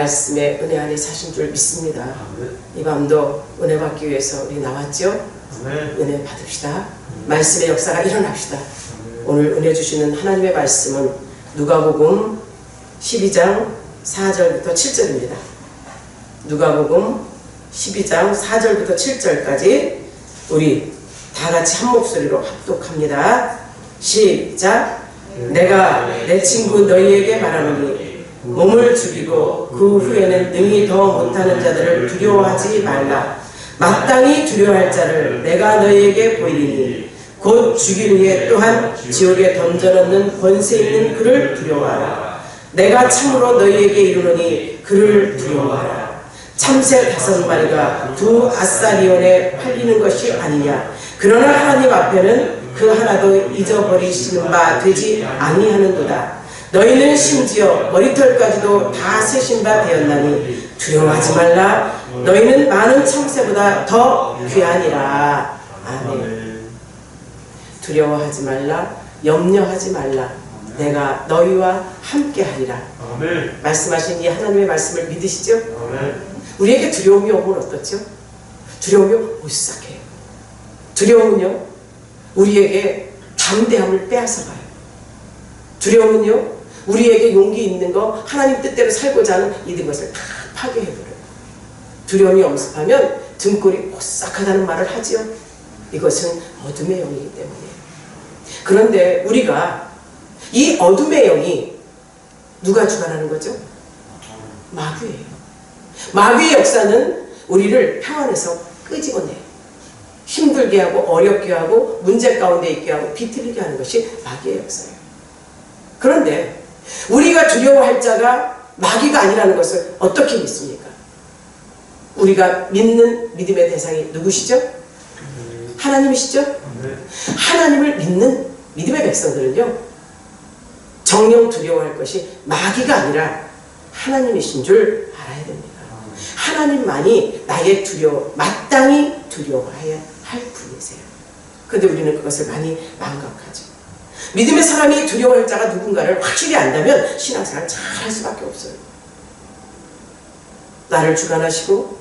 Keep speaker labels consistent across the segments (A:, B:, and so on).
A: 말씀에 은혜 안에 사신 줄 믿습니다. 이 밤도 은혜 받기 위해서 우리 나왔죠? 은혜 받읍시다. 말씀의 역사가 일어납시다. 오늘 은혜 주시는 하나님의 말씀은 누가복음 12장 4절부터 7절입니다. 누가복음 12장 4절부터 7절까지 우리 다 같이 한 목소리로 합독합니다. 시작. 내가 내 친구 너희에게 말하노니 몸을 죽이고 그 후에는 능히 더 못하는 자들을 두려워하지 말라. 마땅히 두려워할 자를 내가 너희에게 보이리니 곧 죽인 후에 또한 지옥에 던져넣는 권세 있는 그를 두려워하라. 내가 참으로 너희에게 이르노니 그를 두려워하라. 참새 5마리가 두 아사리온에 팔리는 것이 아니냐. 그러나 하나님 앞에는 그 하나도 잊어버리시는 바 되지 아니하는도다. 너희는 심지어 머리털까지도 다 세신 바 되었나니 두려워하지 말라. 너희는 많은 참새보다 더 귀하니라. 아멘. 두려워하지 말라. 염려하지 말라. 내가 너희와 함께 하리라. 아멘. 말씀하신 이 하나님의 말씀을 믿으시죠? 아멘. 우리에게 두려움이 오면 어떻죠? 두려움이 오싹해요. 두려움은요, 우리에게 담대함을 빼앗아가요. 두려움은요, 우리에게 용기 있는 거, 하나님 뜻대로 살고자 하는 이런 것을 다 파괴해버려요. 두려움이 엄습하면 등골이 오싹하다는 말을 하지요. 이것은 어둠의 영이기 때문이에요. 그런데 우리가 이 어둠의 영이 누가 주관하는 거죠? 마귀예요. 마귀의 역사는 우리를 평안에서 끄집어내요. 힘들게 하고 어렵게 하고 문제 가운데 있게 하고 비틀리게 하는 것이 마귀의 역사예요. 그런데 우리가 두려워할 자가 마귀가 아니라는 것을 어떻게 믿습니까? 우리가 믿는 믿음의 대상이 누구시죠? 하나님이시죠? 하나님을 믿는 믿음의 백성들은요, 정령 두려워할 것이 마귀가 아니라 하나님이신 줄 알아야 됩니다. 하나님만이 나의 마땅히 두려워해야 할 분이세요. 그런데 우리는 그것을 많이 망각하죠. 믿음의 사람이 두려워할 자가 누군가를 확실히 안다면 신앙생활을 잘 할 수밖에 없어요. 나를 주관하시고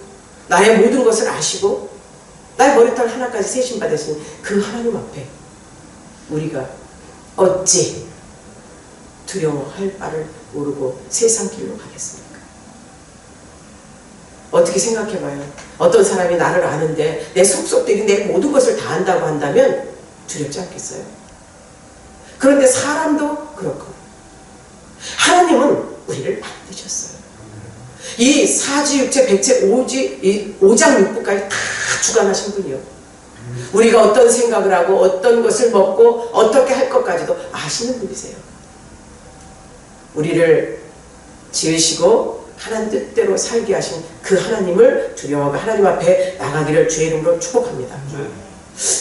A: 나의 모든 것을 아시고 나의 머리털 하나까지 세신 받으신 그 하나님 앞에 우리가 어찌 두려워할 바를 모르고 세상 길로 가겠습니까? 어떻게 생각해봐요. 어떤 사람이 나를 아는데 내 속속들이 내 모든 것을 다 안다고 한다면 두렵지 않겠어요? 그런데 사람도 그렇고 하나님은 우리를 만드셨어요. 이 사지육체 백체 이 오장육부까지 다 주관하신 분이요. 우리가 어떤 생각을 하고 어떤 것을 먹고 어떻게 할 것까지도 아시는 분이세요. 우리를 지으시고 하나님 뜻대로 살게 하신 그 하나님을 두려워하고 하나님 앞에 나가기를 주의 이름으로 축복합니다.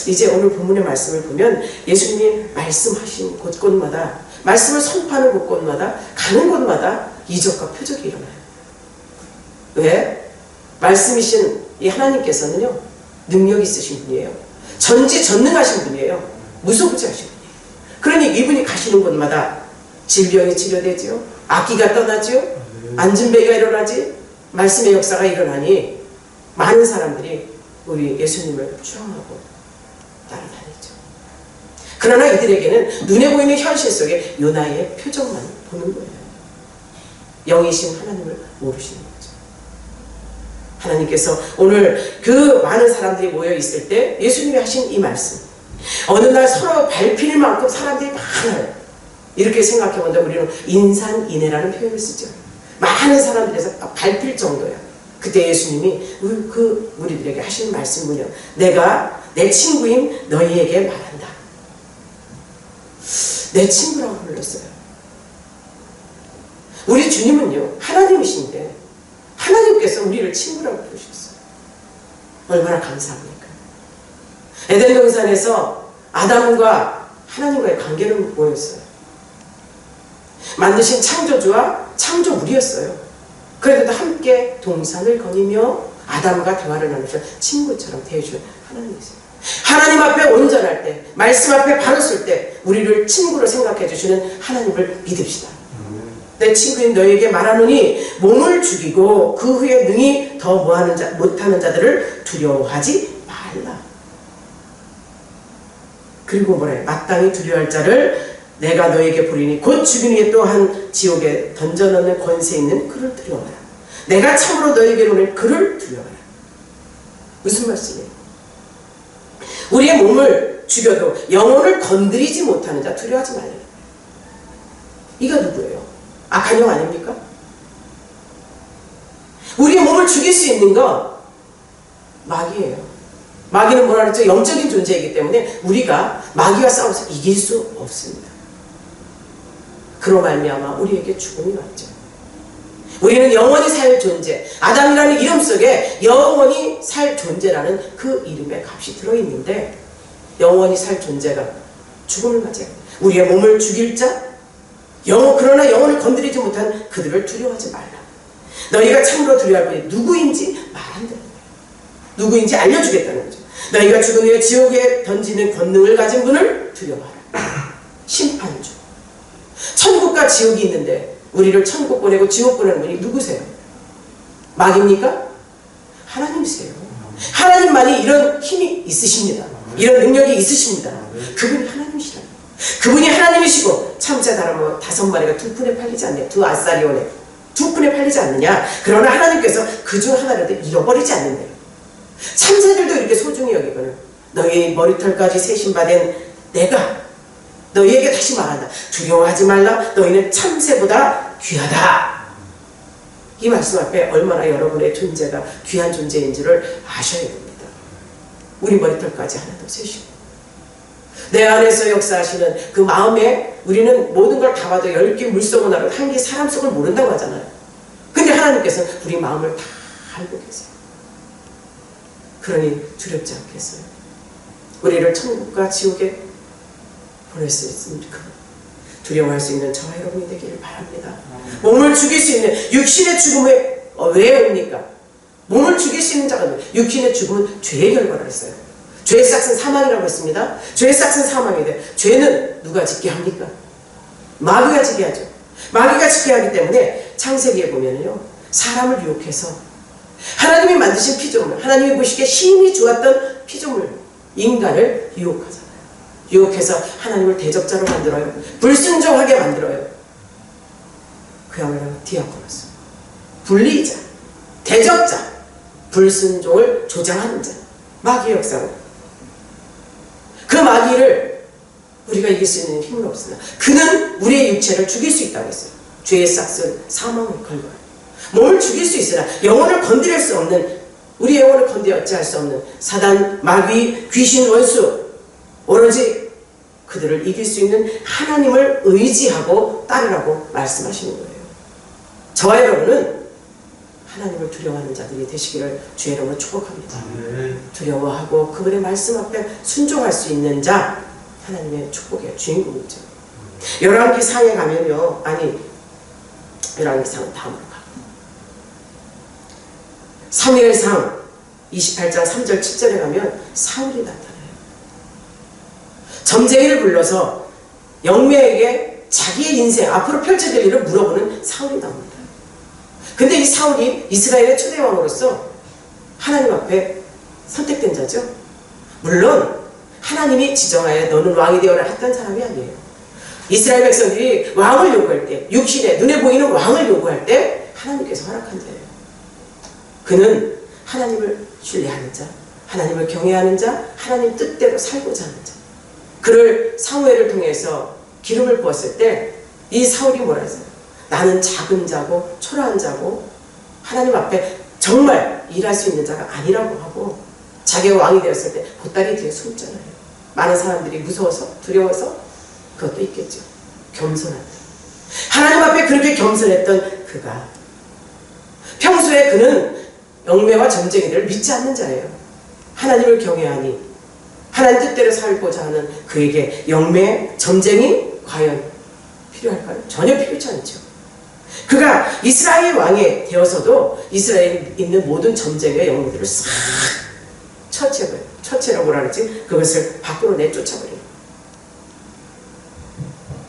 A: 이제 오늘 본문의 말씀을 보면 예수님이 말씀하신 곳곳마다 말씀을 선포하는 곳곳마다 가는 곳마다 이적과 표적이 일어나요. 왜? 말씀이신 이 하나님께서는요, 능력 있으신 분이에요. 전지전능하신 분이에요. 무소부지하신 분이에요. 그러니 이분이 가시는 곳마다 질병이 치료되지요. 악기가 떠나지요. 안진배가 일어나지. 말씀의 역사가 일어나니 많은 사람들이 우리 예수님을 추앙하고 따라다니죠. 그러나 이들에게는 눈에 보이는 현실 속에 요나의 표정만 보는 거예요. 영이신 하나님을 모르시는 거죠. 하나님께서 오늘 그 많은 사람들이 모여 있을 때 예수님이 하신 이 말씀, 어느 날 서로 밟힐 만큼 사람들이 많아요. 이렇게 생각해 본다면 우리는 인산인해라는 표현을 쓰죠. 많은 사람들에서 밟힐 정도야. 그때 예수님이 그 무리들에게 하신 말씀은요, 내가 내 친구인 너희에게 말한다. 내 친구라고 불렀어요. 우리 주님은요, 하나님이신데 하나님께서 우리를 친구라고 부르셨어요. 얼마나 감사합니까? 에덴 동산에서 아담과 하나님과의 관계는 뭐였어요? 만드신 창조주와 창조물이었어요. 그래도 함께 동산을 거니며 아담과 대화를 나누셔 친구처럼 대해주는 하나님이세요. 하나님 앞에 온전할 때, 말씀 앞에 바로 설 때 우리를 친구로 생각해 주시는 하나님을 믿읍시다. 내 친구인 너에게 말하노니 몸을 죽이고 그 후에 능히 더 못하는 자들을 두려워하지 말라. 그리고 뭐래? 마땅히 두려워할 자를 내가 너에게 부리니 곧 죽인 후에 또한 지옥에 던져넣는 권세 있는 그를 두려워하라. 내가 참으로 너에게로 오는 그를 두려워하라. 무슨 말씀이에요? 우리의 몸을 죽여도 영혼을 건드리지 못하는 자 두려워하지 말라. 이가 누구예요? 악한 영 아닙니까? 우리의 몸을 죽일 수 있는 건 마귀예요. 마귀는 뭐라 그랬죠? 영적인 존재이기 때문에 우리가 마귀와 싸워서 이길 수 없습니다. 그로 말미암아 우리에게 죽음이 왔죠. 우리는 영원히 살 존재, 아담이라는 이름 속에 영원히 살 존재라는 그 이름의 값이 들어있는데, 영원히 살 존재가 죽음을 맞이해요. 우리의 몸을 죽일 자, 그러나 영혼을 건드리지 못한 그들을 두려워하지 말라. 너희가 참으로 두려워할 분이 누구인지 말한다는 거예요. 누구인지 알려주겠다는 거죠. 너희가 죽은 후에 지옥에 던지는 권능을 가진 분을 두려워하라. 심판주. 천국과 지옥이 있는데 우리를 천국 보내고 지옥 보내는 분이 누구세요? 마귀입니까? 하나님이세요. 하나님만이 이런 힘이 있으십니다. 이런 능력이 있으십니다. 그분이 하나님이시다. 그분이 하나님이시고 참새 다람쥐 5마리가 2푼에 팔리지 않냐? 2 아사리온에 2푼에 팔리지 않느냐? 그러나 하나님께서 그중 하나라도 잃어버리지 않는데요. 참새들도 이렇게 소중히 여기거든. 너희 머리털까지 세심받은 내가 너희에게 다시 말한다. 두려워하지 말라. 너희는 참새보다 귀하다. 이 말씀 앞에 얼마나 여러분의 존재가 귀한 존재인지를 아셔야 됩니다. 우리 머리털까지 하나 더 세시고 내 안에서 역사하시는 그 마음에 우리는 모든 걸 다 봐도 10개 물속을 알아도 1개 사람 속을 모른다고 하잖아요. 근데 하나님께서는 우리 마음을 다 알고 계세요. 그러니 두렵지 않겠어요? 우리를 천국과 지옥에 보낼 수 있습니까? 두려워할 수 있는 저와 여러분이 되기를 바랍니다. 몸을 죽일 수 있는 육신의 죽음에 왜 옵니까? 몸을 죽일 수 있는 자가 육신의 죽음은 죄의 결과를 했어요. 죄의 싹은 사망이라고 했습니다. 죄의 싹은 사망인데 죄는 누가 짓게 합니까? 마귀가 짓게 하죠. 마귀가 짓게 하기 때문에 창세기에 보면요, 사람을 유혹해서 하나님이 만드신 피조물, 하나님이 보시기에 힘이 좋았던 피조물 인간을 유혹하잖아요. 유혹해서 하나님을 대적자로 만들어요. 불순종하게 만들어요. 그야말로 디아코노스, 분리자, 대적자, 불순종을 조장하는 자, 마귀의 역사로. 그 마귀를 우리가 이길 수 있는 힘은 없으나 그는 우리의 육체를 죽일 수 있다고 했어요. 죄의 싹은 사망을 걸고요. 몸을 죽일 수 있으나 영혼을 건드릴 수 없는, 우리 영혼을 건드려 어찌할 수 없는 사단, 마귀, 귀신, 원수, 오로지 그들을 이길 수 있는 하나님을 의지하고 따르라고 말씀하시는 거예요. 저와 여러분은 하나님을 두려워하는 자들이 되시기를 주의 이름으로 축복합니다. 두려워하고 그분의 말씀 앞에 순종할 수 있는 자, 하나님의 축복의 주인공이죠. 열왕기상에 가면요, 열왕기상은 다음으로 가. 사무엘상 28장 3절 7절에 가면 사울이 나타나요. 점쟁이를 불러서 영매에게 자기의 인생 앞으로 펼쳐질 일을 물어보는 사울이 나옵니다. 근데 이 사울이 이스라엘의 초대왕으로서 하나님 앞에 선택된 자죠. 물론 하나님이 지정하여 너는 왕이 되어라 했던 사람이 아니에요. 이스라엘 백성들이 왕을 요구할 때, 육신에 눈에 보이는 왕을 요구할 때 하나님께서 허락한 자예요. 그는 하나님을 신뢰하는 자, 하나님을 경외하는 자, 하나님 뜻대로 살고자 하는 자. 그를 사무엘을 통해서 기름을 부었을 때 이 사울이 뭐라 했어요? 나는 작은 자고 초라한 자고 하나님 앞에 정말 일할 수 있는 자가 아니라고 하고 자기가 왕이 되었을 때 보따리 뒤에 숨잖아요. 많은 사람들이 무서워서 두려워서 그것도 있겠죠. 겸손한 하나님 앞에 그렇게 겸손했던 그가 평소에 그는 영매와 점쟁이들을 믿지 않는 자예요. 하나님을 경외하니 하나님 뜻대로 살고자 하는 그에게 영매, 점쟁이 과연 필요할까요? 전혀 필요치 않죠. 그가 이스라엘 왕이 되어서도 이스라엘에 있는 모든 점쟁이와 영매들을 싹 처치해버려요. 처치라고 뭐라 그러지? 그것을 밖으로 내쫓아버려요.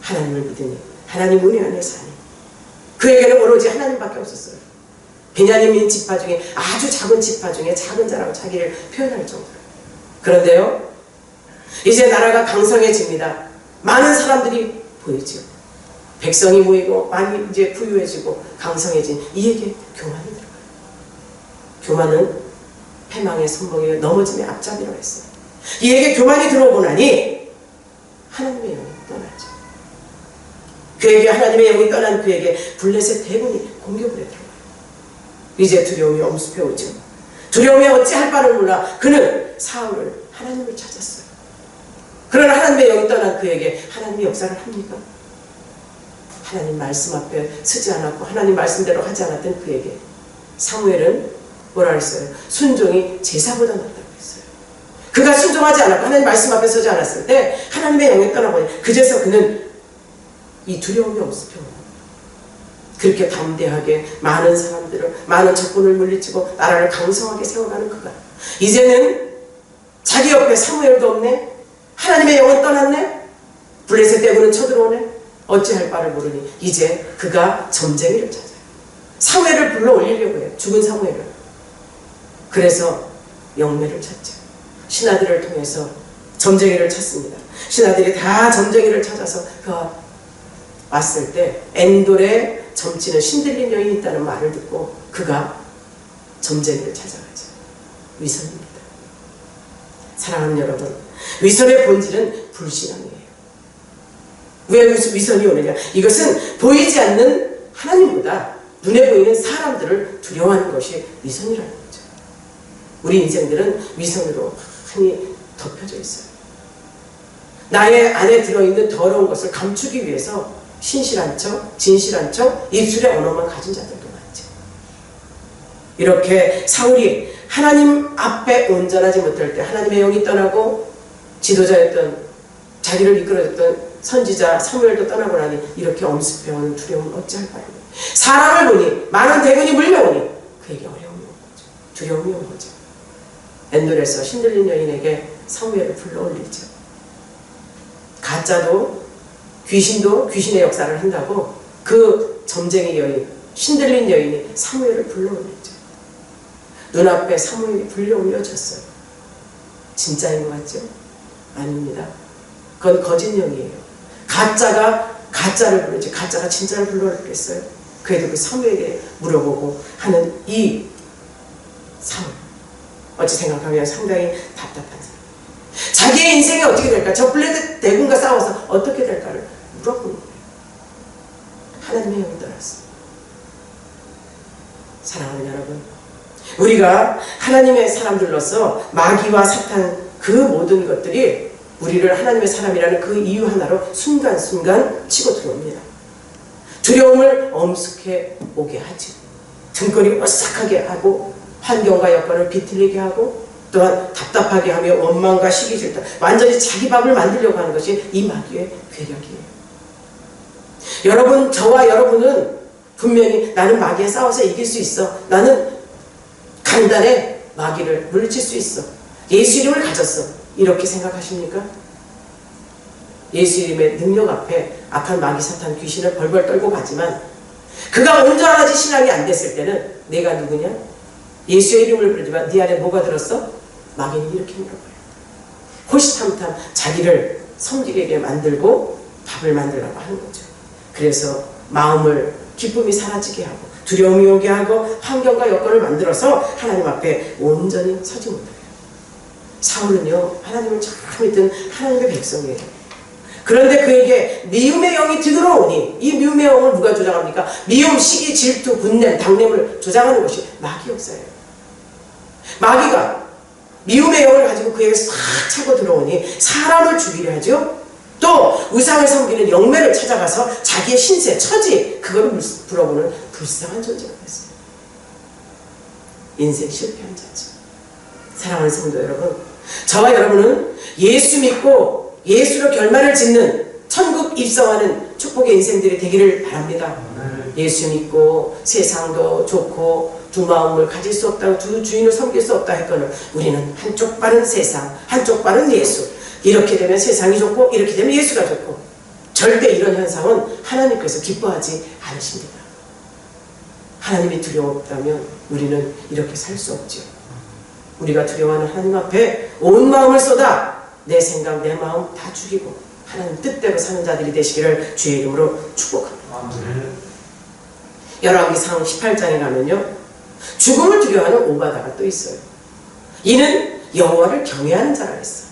A: 하나님을 믿으니, 하나님 은혜 안에 사니, 그에게는 오로지 하나님밖에 없었어요. 베냐민 지파 중에 아주 작은 지파 중에 작은 자라고 자기를 표현할 정도로. 그런데요, 이제 나라가 강성해집니다. 많은 사람들이 보이죠. 백성이 모이고 많이 이제 부유해지고 강성해진 이에게 교만이 들어가요. 교만은 패망의 손목에 넘어짐의 앞잡이라고 했어요. 이에게 교만이 들어오고 나니 하나님의 영이 떠나죠. 그에게 하나님의 영이 떠난 그에게 블레셋 대군이 공격을 해들어가요. 이제 두려움이 엄습해 오죠. 두려움이 어찌할 바를 몰라 그는 사울을 하나님을 찾았어요. 그러나 하나님의 영이 떠난 그에게 하나님의 역사를 합니까? 하나님 말씀 앞에 서지 않았고 하나님 말씀대로 하지 않았던 그에게 사무엘은 뭐라 했어요? 순종이 제사보다 낫다고 했어요. 그가 순종하지 않았고 하나님 말씀 앞에 서지 않았을 때 하나님의 영이 떠나고 그제서 그는 이 두려움이 엄습해 옵니다. 그렇게 담대하게 많은 사람들을, 많은 적군을 물리치고 나라를 강성하게 세워가는 그가 이제는 자기 옆에 사무엘도 없네, 하나님의 영은 떠났네, 블레셋 대군은 쳐들어오네, 어찌할 바를 모르니 이제 그가 점쟁이를 찾아요. 사무엘을 불러 올리려고 해요. 죽은 사무엘을. 그래서 영매를 찾죠. 신하들을 통해서 점쟁이를 찾습니다. 신하들이 다 점쟁이를 찾아서 그가 왔을 때 엔돌에 점치는 신들린 여인이 있다는 말을 듣고 그가 점쟁이를 찾아가죠. 위선입니다. 사랑하는 여러분, 위선의 본질은 불신앙이에요. 왜 위선이 오느냐? 이것은 보이지 않는 하나님보다 눈에 보이는 사람들을 두려워하는 것이 위선이라는 거죠. 우리 인생들은 위선으로 많이 덮여져 있어요. 나의 안에 들어있는 더러운 것을 감추기 위해서 신실한 척, 진실한 척, 입술의 언어만 가진 자들도 많죠. 이렇게 사울이 하나님 앞에 온전하지 못할 때 하나님의 영이 떠나고 지도자였던, 자기를 이끌어줬던 선지자 사무엘도 떠나고 나니 이렇게 엄습해오는 두려움은 어찌할 바요. 사람을 보니 많은 대군이 물려오니 그에게 어려움이 온 거죠. 두려움이 온 거죠. 엔돌에서 신들린 여인에게 사무엘을 불러올리죠. 가짜도 귀신도 귀신의 역사를 한다고 그 점쟁이 여인, 신들린 여인이 사무엘을 불러올리죠. 눈앞에 사무엘이 불려올려졌어요. 진짜인 것 같죠? 아닙니다. 그건 거짓 영이에요. 가짜가 가짜를 부르지 가짜가 진짜를 불러올렸겠어요? 그래도 그 사무엘에게 물어보고 하는 이 사울, 어찌 생각하면 상당히 답답한 사람. 자기의 인생이 어떻게 될까? 저 블레셋 대군과 싸워서 어떻게 될까를 물어보는 거예요. 하나님의 영이 떠났어요. 사랑하는 여러분, 우리가 하나님의 사람들로서 마귀와 사탄 그 모든 것들이 우리를 하나님의 사람이라는 그 이유 하나로 순간순간 치고 들어옵니다. 두려움을 엄습해 오게 하죠. 등골이 오싹하게 하고 환경과 여건을 비틀리게 하고 또한 답답하게 하며 원망과 시기 질투, 완전히 자기 밥을 만들려고 하는 것이 이 마귀의 괴력이에요. 여러분, 저와 여러분은 분명히 나는 마귀에 싸워서 이길 수 있어, 나는 간단해, 마귀를 물리칠 수 있어, 예수 이름을 가졌어, 이렇게 생각하십니까? 예수 이름의 능력 앞에 악한 마귀 사탄 귀신을 벌벌 떨고 가지만 그가 온전하지 신앙이 안 됐을 때는 내가 누구냐? 예수의 이름을 부르지만 네 안에 뭐가 들었어? 마귀는 이렇게 물어봐요. 호시탐탐 자기를 섬기게 만들고 밥을 만들라고 하는 거죠. 그래서 마음을 기쁨이 사라지게 하고 두려움이 오게 하고 환경과 여건을 만들어서 하나님 앞에 온전히 서지 못해요. 사울은요, 하나님을 잘 믿던 하나님의 백성이에요. 그런데 그에게 미움의 영이 들어오니 이 미움의 영을 누가 조장합니까? 미움, 시기, 질투, 분냄, 당냄을 조장하는 것이 마귀 역사예요. 마귀가 미움의 영을 가지고 그에게 싹 차고 들어오니 사람을 죽이려 하죠. 또 우상을 섬기는 영매를 찾아가서 자기의 신세, 처지 그거를 불어보는 불쌍한 존재가 됐어요. 인생 실패한 자죠. 사랑하는 성도 여러분, 저와 여러분은 예수 믿고 예수로 결말을 짓는 천국 입성하는 축복의 인생들이 되기를 바랍니다. 예수 믿고 세상도 좋고 두 마음을 가질 수 없다고 두 주인을 섬길 수 없다 했거늘 우리는 한쪽 발은 세상, 한쪽 발은 예수. 이렇게 되면 세상이 좋고 이렇게 되면 예수가 좋고, 절대 이런 현상은 하나님께서 기뻐하지 않으십니다. 하나님이 두려웠다면 우리는 이렇게 살 수 없죠. 우리가 두려워하는 하나님 앞에 온 마음을 쏟아 내 생각, 내 마음 다 죽이고 하나님 뜻대로 사는 자들이 되시기를 주의 이름으로 축복합니다. 열왕기상 18장에 가면요, 죽음을 두려워하는 오바다가 또 있어요. 이는 여호와를 경외하는 자라 했어요.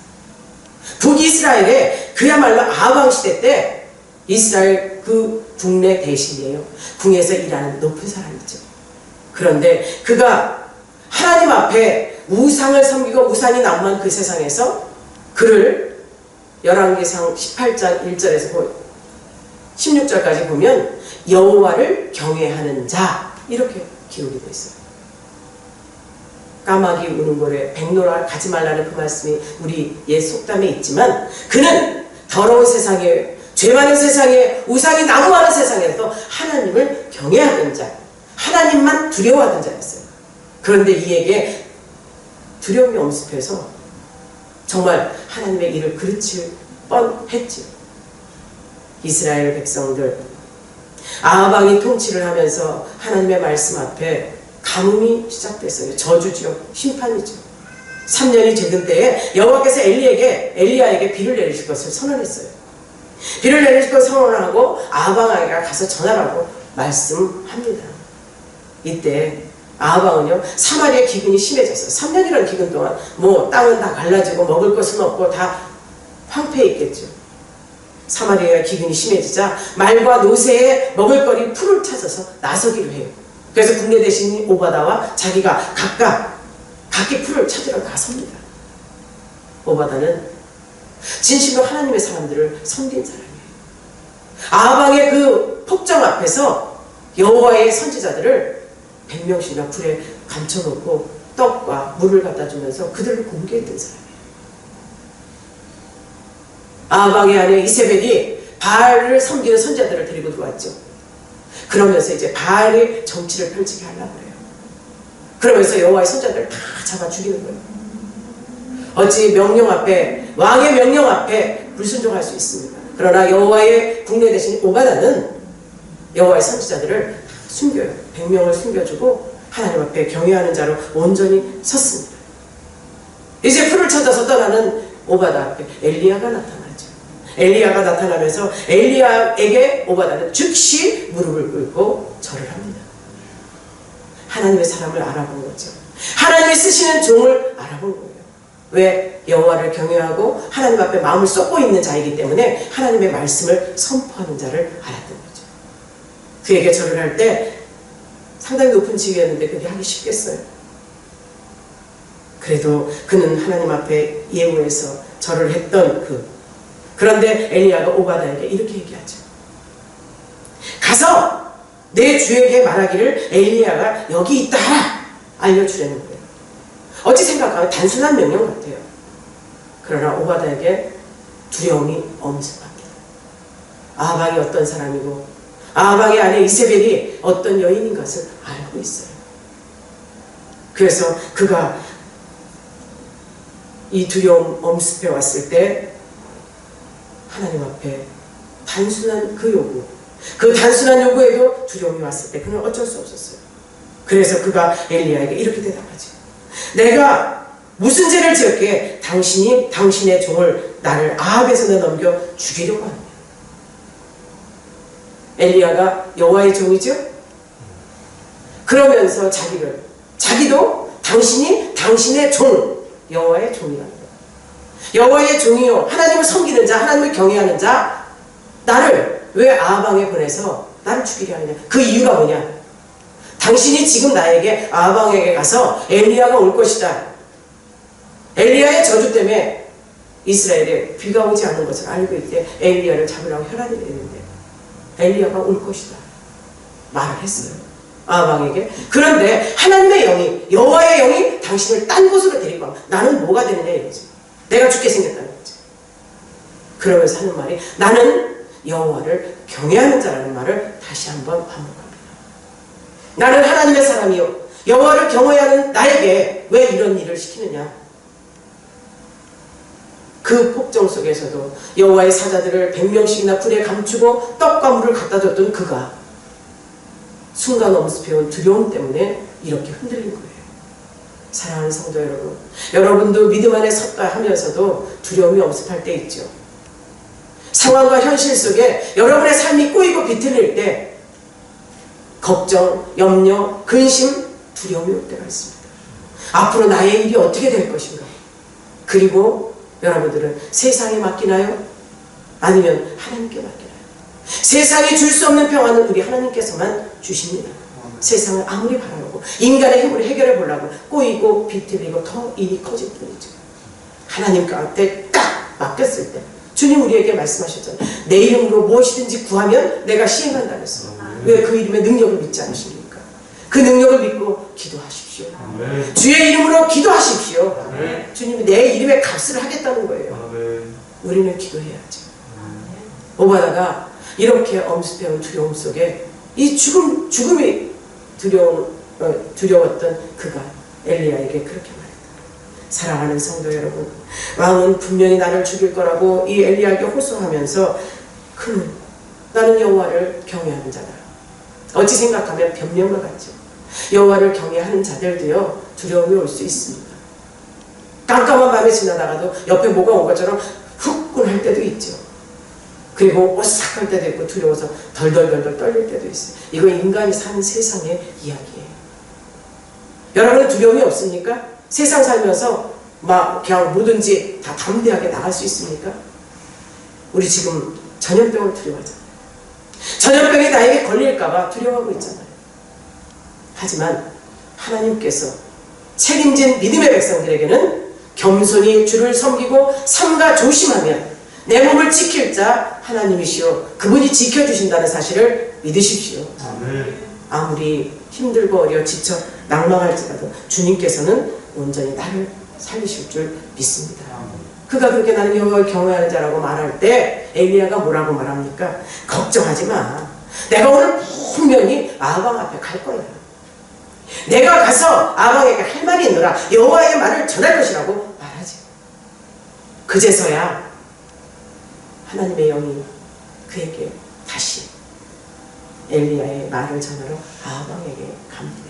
A: 북이스라엘에 그야말로 아방 시대 때 이스라엘 그 국내 대신이에요. 궁에서 일하는 높은 사람이죠. 그런데 그가 하나님 앞에 우상을 섬기고 우상이 난무한 그 세상에서 그를 열왕기상 18장 1절에서 16절까지 보면 여호와를 경외하는 자 이렇게 기록이 되어 있어요. 까마귀 우는 고래 백로라 가지 말라는 그 말씀이 우리 옛 속담에 있지만 그는 더러운 세상에 죄 많은 세상에 우상이 난무하는 세상에서 하나님을 경외하는 자, 하나님만 두려워하는 자였어요. 그런데 이에게 두려움이 엄습해서 정말 하나님의 일을 그르칠 뻔했지요. 이스라엘 백성들 아방이 통치를 하면서 하나님의 말씀 앞에 가뭄이 시작됐어요. 저주죠. 심판이죠. 3년이 되던 때에 여호와께서 엘리야에게 비를 내리실 것을 선언했어요. 비를 내리실 것을 선언하고 아방에게 가서 전하라고 말씀합니다. 이때 아방은요, 사마리아의 기근이 심해졌어요. 3년이라는 기근 동안 뭐 땅은 다 갈라지고 먹을 것은 없고 다 황폐해 있겠죠. 사마리아의 기근이 심해지자 말과 노새의 먹을거리 풀을 찾아서 나서기로 해요. 그래서 국내 대신인 오바다와 자기가 각기 풀을 찾으러 나섭니다. 오바다는 진실로 하나님의 사람들을 섬긴 사람이에요. 아방의 그 폭정 앞에서 여호와의 선지자들을 100명씩이나 불에 감춰놓고 떡과 물을 갖다 주면서 그들을 공개했던 사람이에요. 아방의 아내 이세벨이 바알을 섬기는 선지자들을 데리고 들어왔죠. 그러면서 이제 바알의 정치를 펼치게 하려고 그래요. 그러면서 여호와의 선지자들을 다 잡아 죽이는 거예요. 어찌 명령 앞에, 왕의 명령 앞에 불순종할 수 있습니다. 그러나 여호와의 국내 대신 오바다는 여호와의 선지자들을 숨겨요. 100명을 숨겨주고 하나님 앞에 경외하는 자로 온전히 섰습니다. 이제 풀을 찾아서 떠나는 오바다 앞에 엘리야가 나타나죠. 엘리야가 나타나면서 엘리야에게 오바다는 즉시 무릎을 꿇고 절을 합니다. 하나님의 사람을 알아본 거죠. 하나님이 쓰시는 종을 알아본 거예요. 왜? 여호와를 경외하고 하나님 앞에 마음을 쏟고 있는 자이기 때문에 하나님의 말씀을 선포하는 자를 알았던 거죠. 그에게 절을 할 때 상당히 높은 지위였는데 그게 하기 쉽겠어요? 그래도 그는 하나님 앞에 예우해서 절을 했던 그런데 엘리야가 오바다에게 이렇게 얘기하죠. 가서 내 주에게 말하기를 엘리야가 여기 있다 하라 알려주라는 거예요. 어찌 생각하면 단순한 명령 같아요. 그러나 오바다에게 두려움이 엄습합니다. 아방이 어떤 사람이고 아방의 아내 이세벨이 어떤 여인인 것을 알고 있어요. 그래서 그가 이 두려움 엄습해 왔을 때 하나님 앞에 단순한 그 요구, 그 단순한 요구에도 두려움이 왔을 때 그는 어쩔 수 없었어요. 그래서 그가 엘리야에게 이렇게 대답하죠. 내가 무슨 죄를 지었기에 당신이 당신의 종을 나를 아합의 손에 넘겨 죽이려고 합니다. 엘리야가 여호와의 종이죠? 그러면서 자기도 당신이 당신의 종, 여호와의 종이랍니다. 여호와의 종이요, 하나님을 섬기는 자, 하나님을 경외하는 자, 나를 왜 아방에 보내서 나를 죽이려 하느냐? 그 이유가 뭐냐? 당신이 지금 나에게 아방에게 가서 엘리야가 올 것이다. 엘리야의 저주 때문에 이스라엘에 비가 오지 않는 것을 알고 있대 엘리야를 잡으라고 혈안이 내는데 엘리야가 올 것이다 말을 했어요. 아방에게. 그런데 하나님의 영이, 여호와의 영이 당신을 딴 곳으로 데리고 와. 나는 뭐가 되느냐 이거지. 내가 죽게 생겼다는 거지. 그러면서 하는 말이 나는 여호와를 경외하는 자라는 말을 다시 한번 반복합니다. 나는 하나님의 사람이요 여호와를 경외하는 나에게 왜 이런 일을 시키느냐. 그 폭정 속에서도 여호와의 사자들을 100명씩이나 불에 감추고 떡과 물을 갖다 줬던 그가 순간 엄습해온 두려움 때문에 이렇게 흔들린 거예요. 사랑하는 성도 여러분, 여러분도 믿음 안에 섰다 하면서도 두려움이 엄습할 때 있죠. 상황과 현실 속에 여러분의 삶이 꼬이고 비틀릴 때 걱정, 염려, 근심, 두려움이 올 때가 있습니다. 앞으로 나의 일이 어떻게 될 것인가? 그리고 여러분들은 세상에 맡기나요? 아니면 하나님께 맡기나요? 세상이 줄 수 없는 평안은 우리 하나님께서만 주십니다. 세상을 아무리 바라보고 인간의 힘으로 해결해 보려고 꼬이고 비틀리고 더 일이 커질 뿐이죠. 하나님한테 딱 맡겼을 때 주님 우리에게 말씀하셨잖아요. 내 이름으로 무엇이든지 구하면 내가 시행한다면서요. 왜 그 이름의 능력을 믿지 않으십니까? 그 능력을 믿고 기도하십시오. 아멘. 주의 이름으로 기도하십시오. 아멘. 주님이 내 이름의 값을 하겠다는 거예요. 아멘. 우리는 기도해야죠. 오바다가 이렇게 엄습해온 두려움 속에 이 죽음이 두려웠던 그가 엘리야에게 그렇게 말했다. 사랑하는 성도 여러분, 왕은 분명히 나를 죽일 거라고 이 엘리야에게 호소하면서 나는 여호와를 경외하는 자다. 어찌 생각하면 변명과 같죠. 여호와를 경외하는 자들도요 두려움이 올 수 있습니다. 깜깜한 밤에 지나다가도 옆에 뭐가 온 것처럼 후끈할 때도 있죠. 그리고 오싹할 때도 있고 두려워서 덜덜덜덜 떨릴 때도 있어요. 이거 인간이 사는 세상의 이야기예요. 여러분은 두려움이 없습니까? 세상 살면서 막 그냥 뭐든지 다 담대하게 나갈 수 있습니까? 우리 지금 전염병을 두려워하잖아요. 전염병이 나에게 걸릴까봐 두려워하고 있잖아요. 하지만 하나님께서 책임진 믿음의 백성들에게는 겸손히 주를 섬기고 삼가 조심하면 내 몸을 지킬 자 하나님이시오. 그분이 지켜주신다는 사실을 믿으십시오. 아무리 힘들고 어려 지쳐 낭망할지라도 주님께서는 온전히 나를 살리실 줄 믿습니다. 그가 그렇게 나는 여호와를 경외하는 자라고 말할 때 엘리야가 뭐라고 말합니까? 걱정하지 마. 내가 오늘 분명히 아방 앞에 갈 거야. 내가 가서 아방에게 할 말이 있노라. 여호와의 말을 전할 것이라고 말하지. 그제서야 하나님의 영이 그에게 다시 엘리야의 말을 전하러 아방에게 갑니다.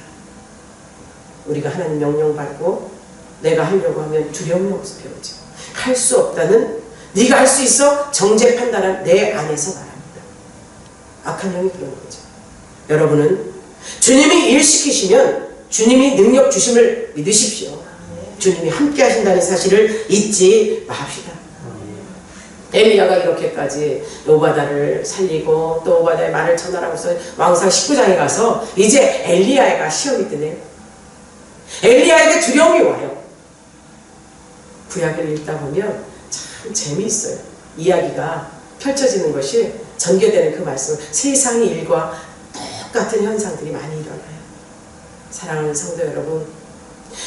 A: 우리가 하나님 명령 받고 내가 하려고 하면 두려움이 없어지죠. 할 수 없다는 네가 할 수 있어 정죄 판단한 내 안에서 말합니다. 악한 영이 그런 거죠. 여러분은 주님이 일 시키시면 주님이 능력 주심을 믿으십시오. 주님이 함께 하신다는 사실을 잊지 맙시다. 엘리야가 이렇게까지 오바다를 살리고 또 오바다의 말을 전하라고 해서 왕상 19장에 가서 이제 엘리야가 시험이 드네요. 엘리야에게 두려움이 와요. 구약을 읽다 보면 참 재미있어요. 이야기가 펼쳐지는 것이 전개되는 그 말씀, 세상의 일과 똑같은 현상들이 많이 일어나요. 사랑하는 성도 여러분,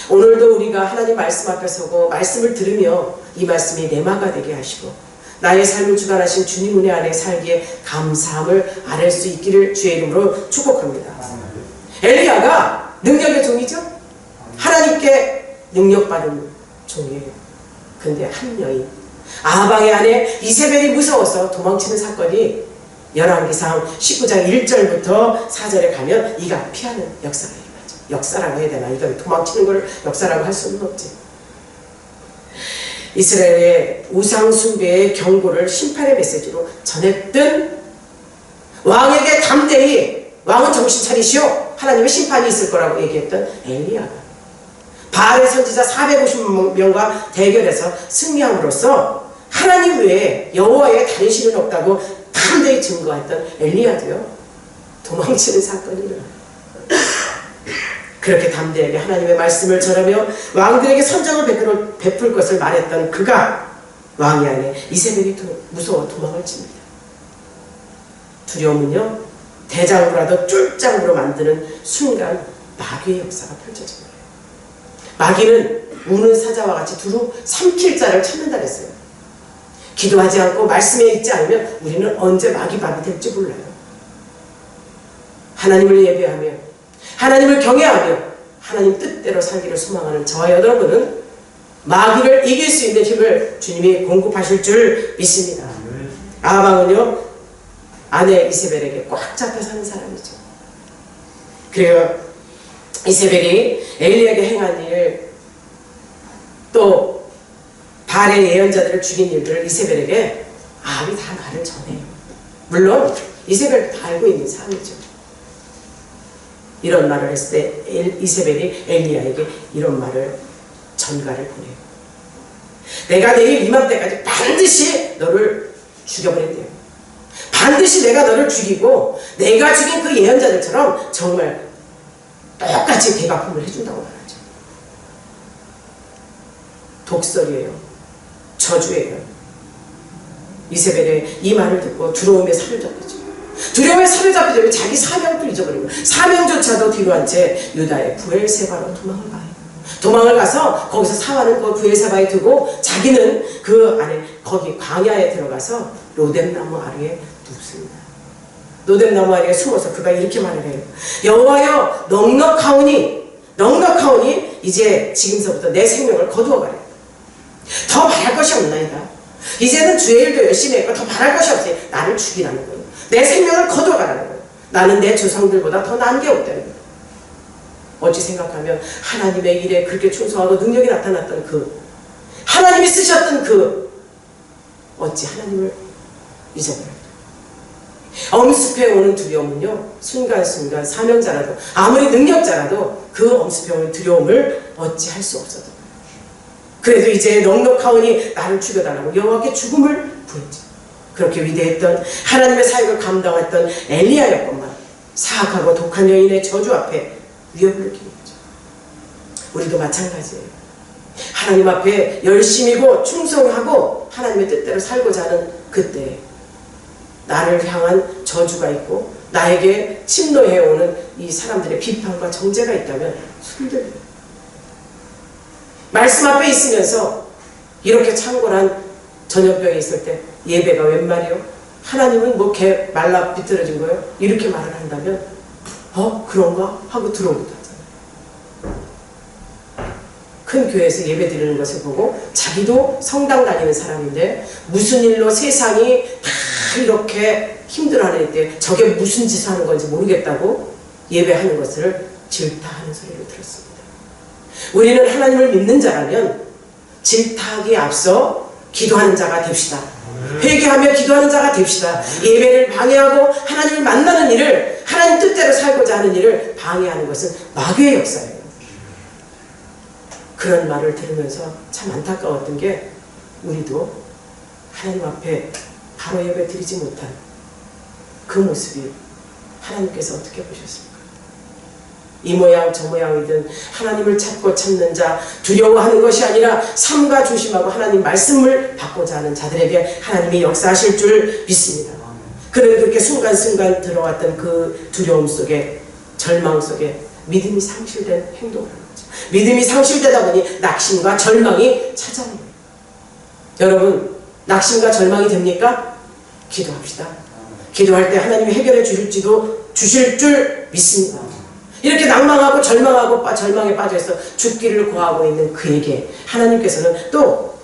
A: 오늘도 우리가 하나님 말씀 앞에 서고 말씀을 들으며 이 말씀이 내마가 되게 하시고 나의 삶을 주관하신 주님 은혜 안에 살기에 감사함을 아랠 수 있기를 주의 이름으로 축복합니다. 엘리야가 능력의 종이죠? 하나님께 능력받은 종이에요. 근데 한 여인 아방의 아내 이세벨이 무서워서 도망치는 사건이 열왕기상 19장 1절부터 4절에 가면 이가 피하는 역사가 일어나죠. 역사라고 해야 되나? 이걸 도망치는 걸 역사라고 할 수는 없지. 이스라엘의 우상 숭배의 경고를 심판의 메시지로 전했던 왕에게 담대히 왕은 정신 차리시오. 하나님의 심판이 있을 거라고 얘기했던 엘리야가 바알의 선지자 450명과 대결해서 승리함으로써 하나님 외에 여호와의 다른 신은 없다고 담대히 증거했던 엘리야도요 도망치는 사건이 일어나요. 그렇게 담대하게 하나님의 말씀을 전하며 왕들에게 선정을 베풀 것을 말했던 그가 왕의 아내 이세벨이 무서워 도망을 칩니다. 두려움은요 대장부라도 쫄장부로 만드는 순간 마귀의 역사가 펼쳐집니다. 마귀는 우는 사자와 같이 두루 삼킬 자를 찾는다 그랬어요. 기도하지 않고 말씀에 있지 않으면 우리는 언제 마귀밥이 될지 몰라요. 하나님을 예배하며 하나님을 경외하며 하나님 뜻대로 살기를 소망하는 저와 여러분은 마귀를 이길 수 있는 힘을 주님이 공급하실 줄 믿습니다. 아방은요 아내 이세벨에게 꽉 잡혀 사는 사람이죠. 그래요. 이세벨이 엘리야에게 행한 일, 또 바알의 예언자들을 죽인 일들을 이세벨에게 아합이 다 말을 전해요. 물론 이세벨도 다 알고 있는 사항이죠. 이런 말을 했을 때 이세벨이 엘리야에게 이런 말을 전가를 보내요. 내가 내일 이맘때까지 반드시 너를 죽여버린대요. 반드시 내가 너를 죽이고 내가 죽인 그 예언자들처럼 정말 똑같이 대바꿈을 해준다고 말하죠. 독설이에요. 저주예요. 이세벨의 이 말을 듣고 두려움에 사로잡히죠. 두려움에 사로잡히죠. 자기 사명도 잊어버리고 사명조차도 뒤로 한 채 유다의 브엘세바로 도망을 가요. 도망을 가서 거기서 사환은 그 브엘세바에 두고 자기는 그 안에 거기 광야에 들어가서 로뎀나무 아래에 눕습니다. 로뎀나무 아래에 숨어서 그가 이렇게 말을 해요. 여호와여 넉넉하오니 이제 지금서부터 내 생명을 거두어가래. 더 바랄 것이 없나이다. 이제는 주의 일도 열심히 했고 더 바랄 것이 없으니 나를 죽이라는 거예요. 내 생명을 거두어가라는 거예요. 나는 내 조상들보다 더 나은 게 없다는 거예요. 어찌 생각하면 하나님의 일에 그렇게 충성하고 능력이 나타났던 그 하나님이 쓰셨던 그 어찌 하나님을 잊어버려요. 엄습해 오는 두려움은요, 순간순간 사명자라도 아무리 능력자라도 그 엄습해 오는 두려움을 어찌 할 수 없어도 그래도 이제 넉넉하오니 나를 죽여달라고 여호와께 죽음을 구했죠. 그렇게 위대했던 하나님의 사역을 감당했던 엘리야였건만 사악하고 독한 여인의 저주 앞에 위협을 느끼는 거죠. 우리도 마찬가지예요. 하나님 앞에 열심이고 충성하고 하나님의 뜻대로 살고자 하는 그때 나를 향한 저주가 있고 나에게 침노해오는 이 사람들의 비판과 정죄가 있다면 손들려요. 말씀 앞에 있으면서 이렇게 창궐한 전염병이 있을 때 예배가 웬 말이요? 하나님은 뭐 개 말라 비틀어진 거예요? 이렇게 말을 한다면 그런가? 하고 들어오기도 하잖아요. 큰 교회에서 예배 드리는 것을 보고 자기도 성당 다니는 사람인데 무슨 일로 세상이 다 이렇게 힘들어하는 때 저게 무슨 짓을 하는 건지 모르겠다고 예배하는 것을 질타하는 소리를 들었습니다. 우리는 하나님을 믿는 자라면 질타하기에 앞서 기도하는 자가 됩시다. 회개하며 기도하는 자가 됩시다. 예배를 방해하고 하나님을 만나는 일을 하나님 뜻대로 살고자 하는 일을 방해하는 것은 마귀의 역사예요. 그런 말을 들으면서 참 안타까웠던 게 우리도 하나님 앞에 바로 예배 드리지 못한 그 모습이 하나님께서 어떻게 보셨습니까? 이 모양 저 모양이든 하나님을 찾고 찾는 자, 두려워하는 것이 아니라 삼가 조심하고 하나님 말씀을 받고자 하는 자들에게 하나님이 역사하실 줄 믿습니다. 그는 그렇게 순간순간 들어왔던 그 두려움 속에, 절망 속에 믿음이 상실된 행동을 하는 거죠. 믿음이 상실되다 보니 낙심과 절망이 찾아오는 거예요. 여러분, 낙심과 절망이 됩니까? 기도합시다. 기도할 때 하나님이 해결해 주실 줄 믿습니다. 이렇게 낭망하고 절망하고 절망에 빠져서 죽기를 고하고 있는 그에게 하나님께서는 또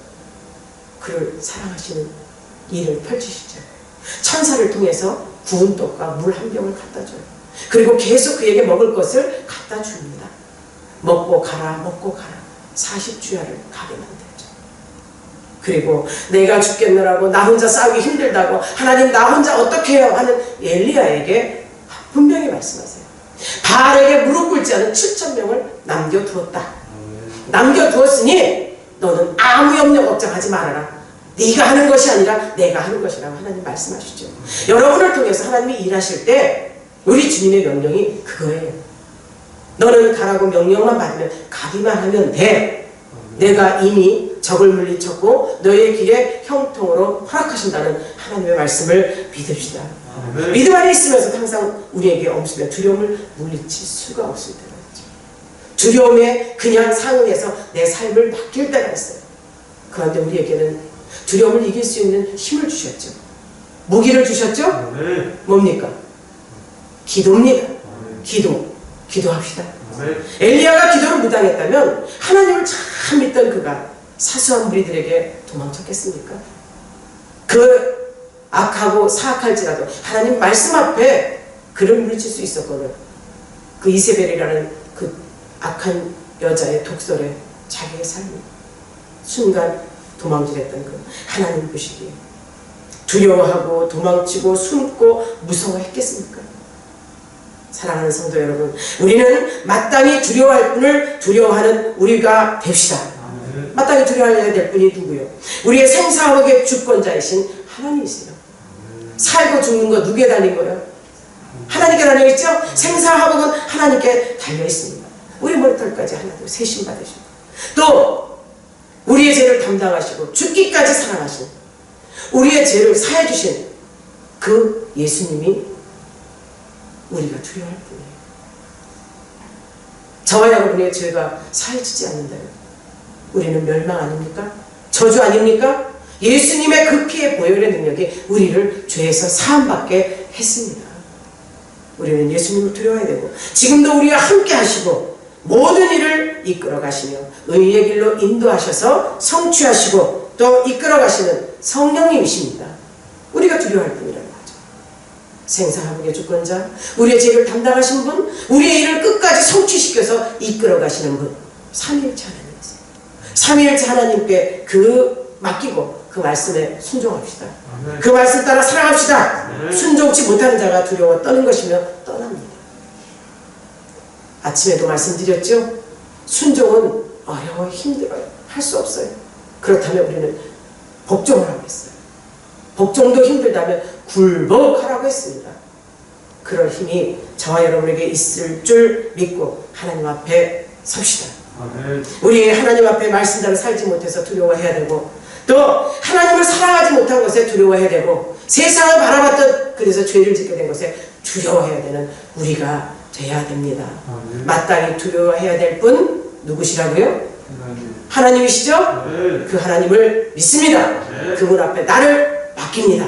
A: 그를 사랑하시는 일을 펼치시죠. 천사를 통해서 구운 떡과 물 한 병을 갖다 줘요. 그리고 계속 그에게 먹을 것을 갖다 줍니다. 먹고 가라 40주야를 가게 만들죠. 그리고 내가 죽겠느라고 나 혼자 싸우기 힘들다고 하나님 나 혼자 어떻게 해요 하는 엘리야에게 분명히 말씀하세요. 바알에게 무릎 꿇지 않은 7,000명을 남겨두었다. 남겨두었으니 너는 아무 염려 걱정하지 말아라. 네가 하는 것이 아니라 내가 하는 것이라고 하나님 말씀하시죠. 여러분을 통해서 하나님이 일하실 때 우리 주님의 명령이 그거예요. 너는 가라고 명령만 받으면 가기만 하면 돼. 내가 이미 적을 물리쳤고 너의 길에 형통으로 허락하신다는 하나님의 말씀을 믿읍시다. 믿음 안에 있으면서 항상 우리에게 엄습한 두려움을 물리칠 수가 없을 때가 있죠. 두려움에 그냥 상응해서 내 삶을 맡길 때가 있어요. 그런데 우리에게는 두려움을 이길 수 있는 힘을 주셨죠. 무기를 주셨죠? 뭡니까? 기도입니다. 기도합시다. 엘리야가 기도를 무당했다면 하나님을 참 믿던 그가 사수한 무리들에게 도망쳤겠습니까? 그 악하고 사악할지라도 하나님 말씀 앞에 그를 물리칠 수 있었거든. 그 이세벨이라는 그 악한 여자의 독설에 자기의 삶이 순간 도망질했던 그 하나님 보시기에 두려워하고 도망치고 숨고 무서워했겠습니까? 사랑하는 성도 여러분, 우리는 마땅히 두려워할 분을 두려워하는 우리가 됩시다. 마땅히 두려워해야 될 분이 누구요? 우리의 생사학의 주권자이신 하나님이세요. 살고 죽는 거 누구에 달린 거예요? 하나님께 달려있죠? 생사화복은 하나님께 달려있습니다. 우리 머리털까지 하나님 세심 받으시고 또 우리의 죄를 담당하시고 죽기까지 사랑하신 우리의 죄를 사해주신 그 예수님이 우리가 두려워할 뿐이에요. 저와 여러분의 죄가 사해지지 않는다면 우리는 멸망 아닙니까? 저주 아닙니까? 예수님의 그 피의 보혈의 능력이 우리를 죄에서 사함받게 했습니다. 우리는 예수님을 두려워해야 되고 지금도 우리와 함께 하시고 모든 일을 이끌어 가시며 의의 길로 인도하셔서 성취하시고 또 이끌어 가시는 성령님이십니다. 우리가 두려워할 분이라는 거죠. 생사화복의 주권자, 우리의 죄를 담당하신 분, 우리의 일을 끝까지 성취시켜서 이끌어 가시는 분, 삼위일체 하나님이세요. 삼위일체 하나님께 맡기고 그 말씀에 순종합시다. 그 말씀 따라 살아갑시다. 순종치 못하는 자가 두려워 떠는 것이며 떠납니다. 아침에도 말씀드렸죠? 순종은 어려워 힘들어요. 할 수 없어요. 그렇다면 우리는 복종을 하고 있어요. 복종도 힘들다면 굴복하라고 했습니다. 그럴 힘이 저와 여러분에게 있을 줄 믿고 하나님 앞에 섭시다. 우리 하나님 앞에 말씀대로 살지 못해서 두려워해야 되고 또 하나님을 사랑하지 못한 것에 두려워해야 되고 세상을 바라봤던 그래서 죄를 짓게 된 것에 두려워해야 되는 우리가 돼야 됩니다. 마땅히 두려워해야 될 분 누구시라고요? 하나님이시죠? 그 하나님을 믿습니다. 그분 앞에 나를 맡깁니다.